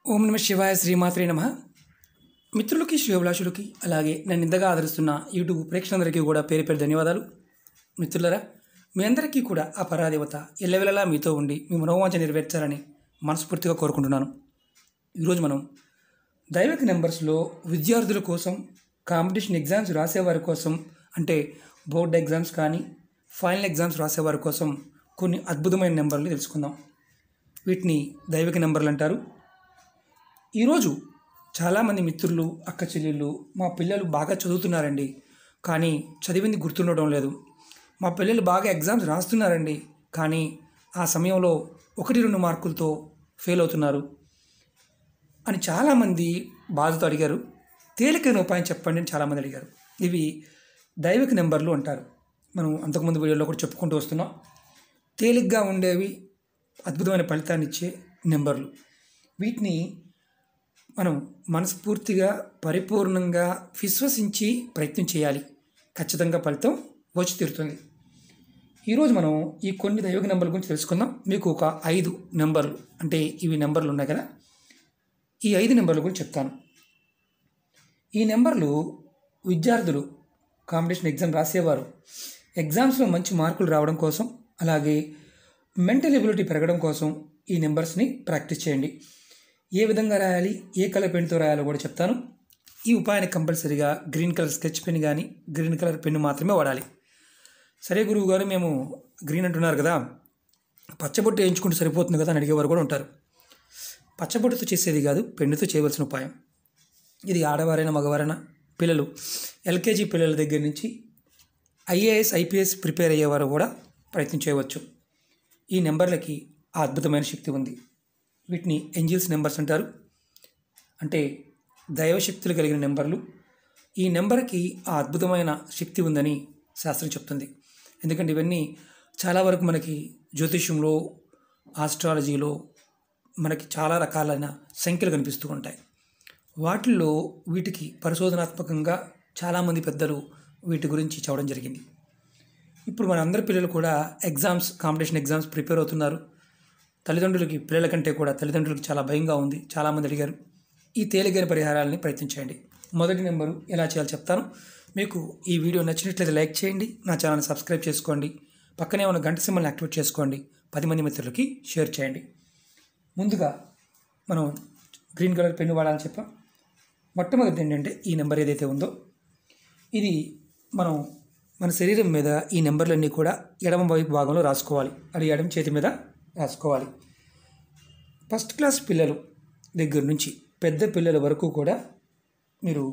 ఓం నమ శివాయ శ్రీమాత్రే నమ. మిత్రులకి శ్రేయోభిలాషులకి అలాగే నన్ను ఇంతగా ఆదరిస్తున్న యూట్యూబ్ ప్రేక్షకులందరికీ కూడా పేరు పేరు ధన్యవాదాలు. మిత్రులరా, మీ అందరికీ కూడా ఆ పరాదేవత ఎల్లవెల్లలా మీతో ఉండి మీ మనోవాంఛ నెరవేర్చాలని మనస్ఫూర్తిగా కోరుకుంటున్నాను. ఈరోజు మనం దైవిక నెంబర్స్లో విద్యార్థుల కోసం, కాంపిటీషన్ ఎగ్జామ్స్ రాసేవారి కోసం, అంటే బోర్డ్ ఎగ్జామ్స్ కానీ ఫైనల్ ఎగ్జామ్స్ రాసేవారి కోసం కొన్ని అద్భుతమైన నెంబర్లు తెలుసుకుందాం. వీటిని దైవిక నెంబర్లు అంటారు. ఈరోజు చాలామంది మిత్రులు, అక్క చెల్లెళ్ళు, మా పిల్లలు బాగా చదువుతున్నారండి, కానీ చదివింది గుర్తుండడం లేదు. మా పిల్లలు బాగా ఎగ్జామ్స్ రాస్తున్నారండి, కానీ ఆ సమయంలో 1-2 మార్కులతో ఫెయిల్ అవుతున్నారు అని చాలామంది బాధతో అడిగారు. తేలికైన ఉపాయం చెప్పండి అని చాలామంది అడిగారు. ఇవి దైవిక నెంబర్లు అంటారు. మనం అంతకుముందు వీడియోలో కూడా చెప్పుకుంటూ వస్తున్నాం. తేలిగ్గా ఉండేవి, అద్భుతమైన ఫలితాన్ని ఇచ్చే నెంబర్లు. వీటిని మనం మనస్ఫూర్తిగా, పరిపూర్ణంగా విశ్వసించి ప్రయత్నం చేయాలి. ఖచ్చితంగా ఫలితం వచ్చి తీరుతుంది. ఈరోజు మనం ఈ కొన్ని దైవిక నెంబర్ల గురించి తెలుసుకుందాం. మీకు ఒక 5 నెంబర్లు, అంటే ఇవి నెంబర్లు ఉన్నాయి కదా, ఈ 5 నెంబర్ల గురించి చెప్తాను. ఈ నెంబర్లు విద్యార్థులు కాంపిటీషన్ ఎగ్జామ్ రాసేవారు ఎగ్జామ్స్లో మంచి మార్కులు రావడం కోసం, అలాగే మెంటల్ ఎబిలిటీ పెరగడం కోసం ఈ నెంబర్స్ని ప్రాక్టీస్ చేయండి. ఏ విధంగా రాయాలి, ఏ కలర్ పెన్తో రాయాలో కూడా చెప్తాను. ఈ ఉపాయానికి కంపల్సరీగా గ్రీన్ కలర్ స్కెచ్ పెన్ కానీ గ్రీన్ కలర్ పెన్ను మాత్రమే వాడాలి. సరే గురువు గారు, మేము గ్రీన్ అంటున్నారు కదా, పచ్చబొట్టు వేయించుకుంటూ సరిపోతుంది కదా అని అడిగేవారు కూడా ఉంటారు. పచ్చబొట్టుతో చేసేది కాదు, పెన్నుతో చేయవలసిన ఉపాయం. ఇది ఆడవారైనా మగవారైనా, పిల్లలు ఎల్కేజీ పిల్లల దగ్గర నుంచి ఐఏఎస్ ఐపీఎస్ ప్రిపేర్ అయ్యేవారు కూడా ప్రయత్నం చేయవచ్చు. ఈ నెంబర్లకి ఆ అద్భుతమైన శక్తి ఉంది. వీటిని ఏంజిల్స్ నెంబర్స్ అంటారు, అంటే దైవశక్తులు కలిగిన నెంబర్లు. ఈ నెంబర్కి ఆ అద్భుతమైన శక్తి ఉందని శాస్త్రం చెప్తుంది. ఎందుకంటే ఇవన్నీ చాలా వరకు మనకి జ్యోతిష్యంలో, ఆస్ట్రాలజీలో మనకి చాలా రకాలైన సంఖ్యలు కనిపిస్తూ ఉంటాయి. వాటిల్లో వీటికి పరిశోధనాత్మకంగా చాలామంది పెద్దలు వీటి గురించి చెప్పడం జరిగింది. ఇప్పుడు మన అందరి పిల్లలు కూడా కాంపిటీషన్ ఎగ్జామ్స్ ప్రిపేర్ అవుతున్నారు. తల్లిదండ్రులకి, పిల్లల కంటే కూడా తల్లిదండ్రులకు చాలా భయంగా ఉంది. చాలామంది అడిగారు. ఈ తేలికైన పరిహారాలని ప్రయత్నించండి. మొదటి నెంబరు ఎలా చేయాలో చెప్తాను. మీకు ఈ వీడియో నచ్చినట్లయితే లైక్ చేయండి, నా ఛానల్ని సబ్స్క్రైబ్ చేసుకోండి, పక్కనే ఉన్న గంట సింబల్ని యాక్టివేట్ చేసుకోండి, 10 మంది మిత్రులకి షేర్ చేయండి. ముందుగా మనం గ్రీన్ కలర్ పెన్ను వాడాలని చెప్పాం. మొట్టమొదటి ఏంటంటే ఈ నెంబర్ ఏదైతే ఉందో, ఇది మన శరీరం మీద ఈ నెంబర్లన్నీ కూడా ఎడమ వైపు భాగంలో రాసుకోవాలి. అది ఎడమ చేతి మీద రాసుకోవాలి. ఫస్ట్ క్లాస్ పిల్లలు దగ్గర నుంచి పెద్ద పిల్లల వరకు కూడా మీరు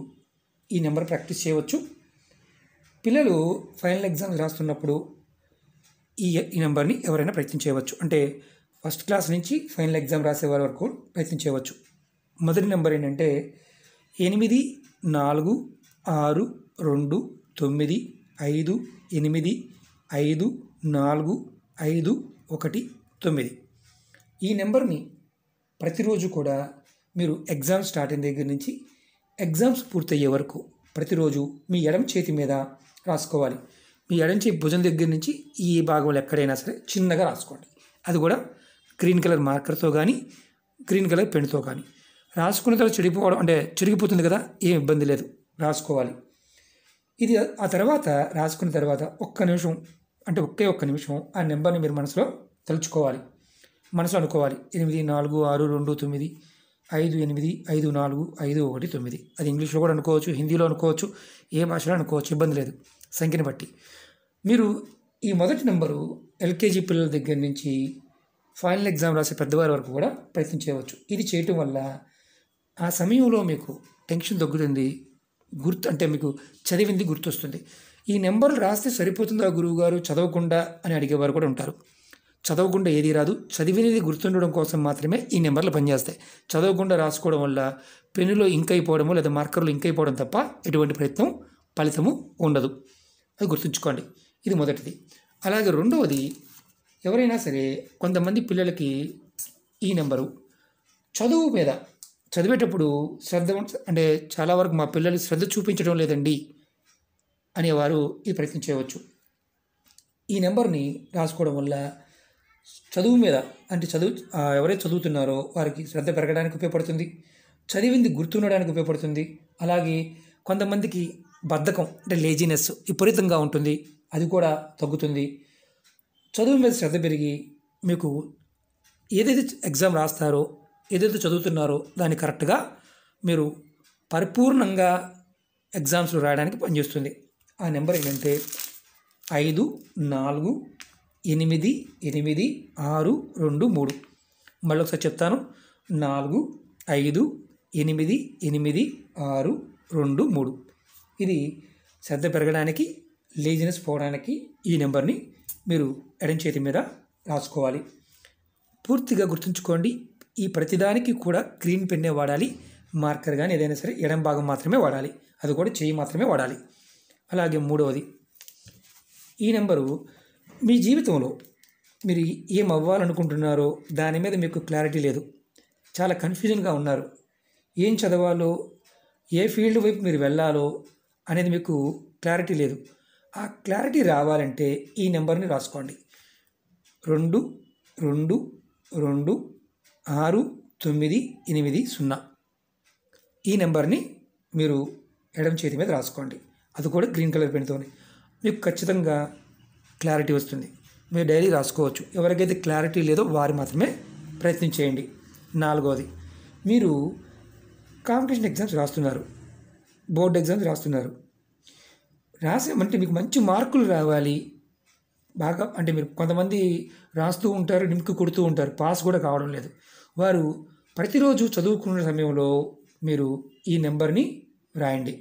ఈ నెంబర్ ప్రాక్టీస్ చేయవచ్చు. పిల్లలు ఫైనల్ ఎగ్జామ్స్ రాస్తున్నప్పుడు ఈ నెంబర్ని ఎవరైనా ప్రయత్నం చేయవచ్చు. అంటే ఫస్ట్ క్లాస్ నుంచి ఫైనల్ ఎగ్జామ్ రాసే వారి వరకు ప్రయత్నం చేయవచ్చు. మొదటి నెంబర్ ఏంటంటే 8 4 6 2 9 5 8 5 4 5 1 9. ఈ నెంబర్ని ప్రతిరోజు కూడా మీరు ఎగ్జామ్ స్టార్ట్ అయిన దగ్గర నుంచి ఎగ్జామ్స్ పూర్తయ్యే వరకు ప్రతిరోజు మీ ఎడమ చేతి మీద రాసుకోవాలి. మీ ఎడమ చేతి భుజం దగ్గర నుంచి ఈ భాగంలో ఎక్కడైనా సరే చిన్నగా రాసుకోండి. అది కూడా గ్రీన్ కలర్ మార్కర్తో కానీ గ్రీన్ కలర్ పెన్తో కానీ. రాసుకున్న తర్వాత చిరిగిపోతుంది కదా, ఏం ఇబ్బంది లేదు, రాసుకోవాలి. ఇది ఆ తర్వాత రాసుకున్న తర్వాత ఒక్క నిమిషం ఆ నెంబర్ని మీరు మనసులో తలుచుకోవాలి, మనసులో అనుకోవాలి. 8 4 6 2 9 5 8 5 4 5 1 9. అది ఇంగ్లీష్లో కూడా అనుకోవచ్చు, హిందీలో అనుకోవచ్చు, ఏ భాషలో అనుకోవచ్చు, ఇబ్బంది లేదు. సంఖ్యని బట్టి మీరు ఈ మొదటి నెంబరు ఎల్కేజీ పిల్లల దగ్గర నుంచి ఫైనల్ ఎగ్జామ్ రాసే పెద్దవారి వరకు కూడా ప్రయత్నం చేయవచ్చు. ఇది చేయటం వల్ల ఆ సమయంలో మీకు టెన్షన్ తగ్గుతుంది, మీకు చదివింది గుర్తొస్తుంది. ఈ నెంబర్లు రాస్తే సరిపోతుందా గురువుగారు, చదవకుండా అని అడిగేవారు కూడా ఉంటారు. చదవకుండా ఏది రాదు, చదివినది గుర్తుండడం కోసం మాత్రమే ఈ నెంబర్లు పనిచేస్తాయి. చదవకుండా రాసుకోవడం వల్ల పెన్నులో ఇంక్ అయిపోవడము లేదా మార్కర్లో ఇంక్ అయిపోవడం తప్ప ఎటువంటి ఫలితము ఉండదు. అది గుర్తుంచుకోండి. ఇది మొదటిది. అలాగే రెండవది, ఎవరైనా సరే కొంతమంది పిల్లలకి ఈ నెంబరు చదివేటప్పుడు చాలా వరకు మా పిల్లలు శ్రద్ధ చూపించడం లేదండి అనేవారు ఈ ప్రయత్నం చేయవచ్చు. ఈ నెంబర్ని రాసుకోవడం వల్ల చదువు మీద అంటే ఎవరైతే చదువుతున్నారో వారికి శ్రద్ధ పెరగడానికి ఉపయోగపడుతుంది. చదివింది గుర్తుండడానికి ఉపయోగపడుతుంది. అలాగే కొంతమందికి బద్ధకం అంటే లేజినెస్ విపరీతంగా ఉంటుంది, అది కూడా తగ్గుతుంది. చదువు మీద శ్రద్ధ పెరిగి మీకు ఏదైతే ఎగ్జామ్ రాస్తారో, ఏదైతే చదువుతున్నారో దాన్ని కరెక్ట్గా మీరు పరిపూర్ణంగా ఎగ్జామ్స్లో రాయడానికి పనిచేస్తుంది. ఆ నెంబర్ ఏంటంటే 54886623. మళ్ళీ ఒకసారి చెప్తాను, 45886623. ఇది శ్రద్ధ పెరగడానికి, లేజినెస్ పోవడానికి ఈ నెంబర్ని మీరు ఎడం చేతి మీద రాసుకోవాలి. పూర్తిగా గుర్తుంచుకోండి, ఈ ప్రతిదానికి కూడా గ్రీన్ పెన్నే వాడాలి. మార్కర్ కానీ ఏదైనా సరే ఎడం భాగం మాత్రమే వాడాలి, అది కూడా చెయ్యి మాత్రమే వాడాలి. అలాగే మూడవది, ఈ నెంబరు మీ జీవితంలో మీరు ఏం అవ్వాలనుకుంటున్నారో దాని మీద మీకు క్లారిటీ లేదు, చాలా కన్ఫ్యూజన్గా ఉన్నారు. ఏం చదవాలో, ఏ ఫీల్డ్ వైపు మీరు వెళ్ళాలో అనేది మీకు క్లారిటీ లేదు. ఆ క్లారిటీ రావాలంటే ఈ నెంబర్ని రాసుకోండి. 222690. ఈ నెంబర్ని మీరు ఎడమ చేతి మీద రాసుకోండి, అది కూడా గ్రీన్ కలర్ పెన్తో. మీకు ఖచ్చితంగా క్లారిటీ వస్తుంది. మీరు డైలీ రాసుకోవచ్చు. ఎవరికైతే క్లారిటీ లేదో వారు మాత్రమే ప్రయత్నం చేయండి. నాలుగవది, మీరు కాంపిటీషన్ ఎగ్జామ్స్ రాస్తున్నారు, బోర్డు ఎగ్జామ్స్ రాస్తున్నారు. రాసామంటే మీకు మంచి మార్కులు రావాలి బాగా. అంటే మీరు కొంతమంది రాస్తూ ఉంటారు, నింపుకు కొడుతూ ఉంటారు, పాస్ కూడా కావడం లేదు. వారు ప్రతిరోజు చదువుకునే సమయంలో మీరు ఈ నెంబర్ని రాయండి.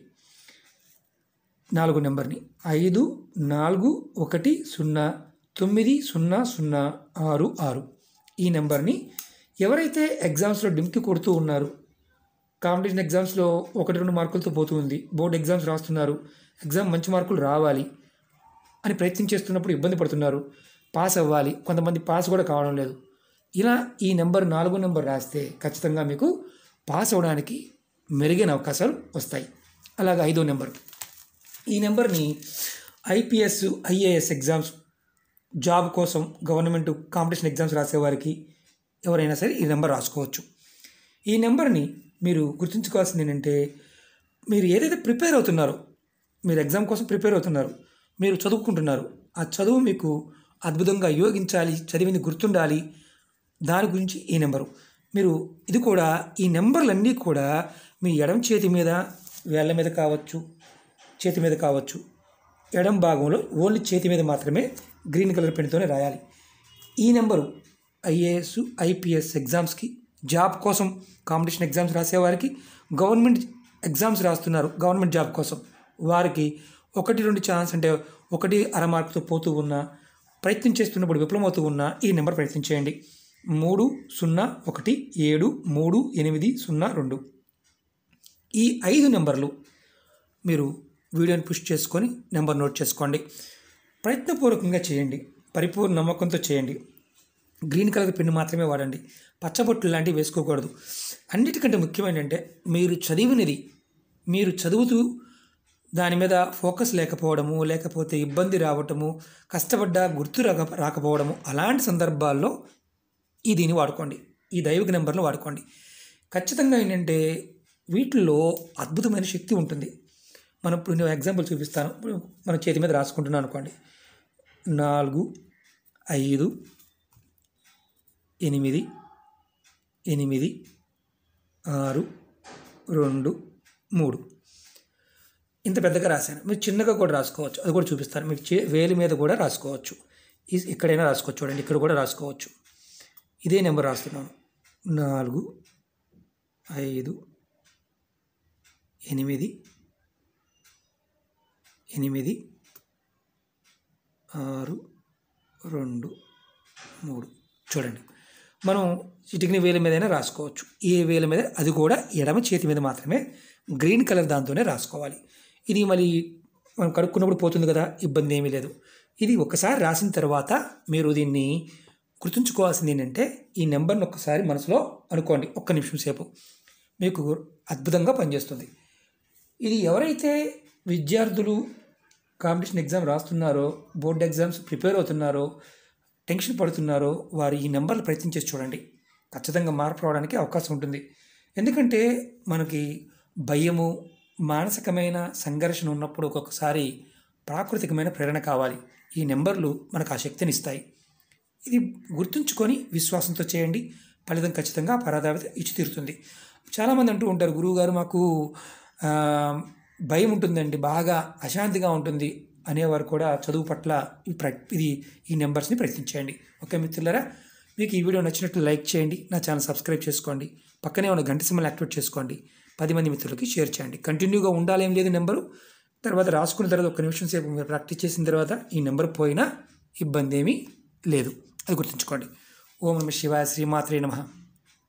4 నెంబర్ని 5410900066. ఈ నెంబర్ని ఎవరైతే ఎగ్జామ్స్లో డింకి కొడుతూ ఉన్నారు, కాంపిటీషన్ ఎగ్జామ్స్లో 1-2 మార్కులతో పోతూ ఉంది, బోర్డు ఎగ్జామ్స్ రాస్తున్నారు, ఎగ్జామ్ మంచి మార్కులు రావాలి అని ప్రయత్నం చేస్తున్నప్పుడు ఇబ్బంది పడుతున్నారు, పాస్ అవ్వాలి, కొంతమంది పాస్ కూడా కావడం లేదు. ఇలా ఈ నెంబర్ 4 నెంబర్ రాస్తే ఖచ్చితంగా మీకు పాస్ అవ్వడానికి మెరుగైన అవకాశాలు వస్తాయి. అలాగే 5వ నెంబర్, ఈ నెంబర్ని ఐపీఎస్, ఐఏఎస్ ఎగ్జామ్స్, జాబ్ కోసం గవర్నమెంట్ కాంపిటీషన్ ఎగ్జామ్స్ రాసేవారికి ఎవరైనా సరే ఈ నెంబర్ రాసుకోవచ్చు. ఈ నెంబర్ని మీరు గుర్తుంచుకోవాల్సింది ఏంటంటే, మీరు ఏదైతే ప్రిపేర్ అవుతున్నారో, మీరు ఎగ్జామ్ కోసం ప్రిపేర్ అవుతున్నారు, మీరు చదువుకుంటున్నారు, ఆ చదువు మీకు అద్భుతంగా యోగించాలి, చదివింది గుర్తుండాలి, దాని గురించి ఈ నెంబరు. మీరు ఇది కూడా, ఈ నెంబర్లన్నీ కూడా మీ ఎడం చేతి మీద, వేళ్ళ మీద కావచ్చు, చేతి మీద కావచ్చు, ఎడం భాగంలో ఓన్లీ చేతి మీద మాత్రమే గ్రీన్ కలర్ పెన్తోనే రాయాలి. ఈ నెంబరు ఐఏఎస్, ఐపీఎస్ ఎగ్జామ్స్కి, జాబ్ కోసం కాంపిటీషన్ ఎగ్జామ్స్ రాసేవారికి, గవర్నమెంట్ ఎగ్జామ్స్ రాస్తున్నారు గవర్నమెంట్ జాబ్ కోసం వారికి 1-2 ఛాన్స్, అంటే 1.5 మార్కుతో పోతూ ఉన్నా, ప్రయత్నం చేస్తున్నప్పుడు విఫలమవుతూ ఉన్నా ఈ నెంబర్ ప్రయత్నం చేయండి. 30173802. ఈ 5 నెంబర్లు మీరు వీడియోని పుష్ చేసుకొని నెంబర్ నోట్ చేసుకోండి. ప్రయత్నపూర్వకంగా చేయండి, పరిపూర్ణ నమ్మకంతో చేయండి. గ్రీన్ కలర్ పెన్ను మాత్రమే వాడండి, పచ్చబొట్లు లాంటివి వేసుకోకూడదు. అన్నిటికంటే ముఖ్యమైనదంటే, మీరు చదివినది, మీరు చదువుతూ దాని మీద ఫోకస్ లేకపోవడము, లేకపోతే ఇబ్బంది రావటము, కష్టపడ్డా గుర్తు రాకపోవడము, అలాంటి సందర్భాల్లో దీన్ని వాడుకోండి, ఈ దైవిక నెంబర్ను వాడుకోండి. ఖచ్చితంగా ఏంటంటే వీటిల్లో అద్భుతమైన శక్తి ఉంటుంది. ఇప్పుడు నేను ఎగ్జాంపుల్ చూపిస్తాను. మన చేతి మీద రాసుకుంటున్నాను అనుకోండి. 4 5 8 8 6 2 3. ఇంత పెద్దగా రాశాను. మీరు చిన్నగా కూడా రాసుకోవచ్చు, అది కూడా చూపిస్తాను. మీకు వేలి మీద కూడా రాసుకోవచ్చు, ఎక్కడైనా రాసుకోవచ్చు. చూడండి, ఇక్కడ కూడా రాసుకోవచ్చు. ఇదే నెంబర్ రాస్తున్నాను. 4 5 8 8 6 2 3. చూడండి, మనం చిటికిన వేల మీదైనా రాసుకోవచ్చు. ఏ వేల మీద, అది కూడా ఎడమ చేతి మీద మాత్రమే గ్రీన్ కలర్ దాంతోనే రాసుకోవాలి. ఇది మళ్ళీ మనం కడుక్కున్నప్పుడు పోతుంది కదా, ఇబ్బంది ఏమీ లేదు. ఇది ఒక్కసారి రాసిన తర్వాత మీరు దీన్ని గుర్తుంచుకోవాల్సింది ఏంటంటే, ఈ నెంబర్ని ఒక్కసారి మనసులో అనుకోండి, 1 నిమిషం సేపు, మీకు అద్భుతంగా పనిచేస్తుంది. ఇది ఎవరైతే విద్యార్థులు కాంపిటీషన్ ఎగ్జామ్ రాస్తున్నారో, బోర్డు ఎగ్జామ్స్ ప్రిపేర్ అవుతున్నారో, టెన్షన్ పడుతున్నారో వారు ఈ నెంబర్లు ప్రయత్నించేసి చూడండి. ఖచ్చితంగా మార్పు రావడానికి అవకాశం ఉంటుంది. ఎందుకంటే మనకి భయము, మానసికమైన సంఘర్షణ ఉన్నప్పుడు ఒక్కొక్కసారి ప్రాకృతికమైన ప్రేరణ కావాలి. ఈ నెంబర్లు మనకు ఆ శక్తినిస్తాయి. ఇది గుర్తుంచుకొని విశ్వాసంతో చేయండి. ఫలితం ఖచ్చితంగా పరాదేవత ఇచ్చి తీరుతుంది. చాలామంది అంటూ ఉంటారు, గురువుగారు మాకు భయం ఉంటుందండి, బాగా అశాంతిగా ఉంటుంది అనేవారు కూడా చదువు పట్ల ఈ నెంబర్స్ని ప్రయత్నించేయండి. ఓకే మిత్రులారా, మీకు ఈ వీడియో నచ్చినట్లు లైక్ చేయండి, నా ఛానల్ సబ్స్క్రైబ్ చేసుకోండి, పక్కనే ఉన్న గంట సింబల్ యాక్టివేట్ చేసుకోండి, 10 మంది మిత్రులకి షేర్ చేయండి. కంటిన్యూగా ఉండాలేం లేదు నెంబరు. తర్వాత రాసుకున్న తర్వాత 1 నిమిషం సేపు మీరు ప్రాక్టీస్ చేసిన తర్వాత ఈ నెంబర్ పోయినా ఇబ్బంది ఏమీ లేదు. అది గుర్తుంచుకోండి. ఓం నమః శివాయ. శ్రీమాత్రే నమః.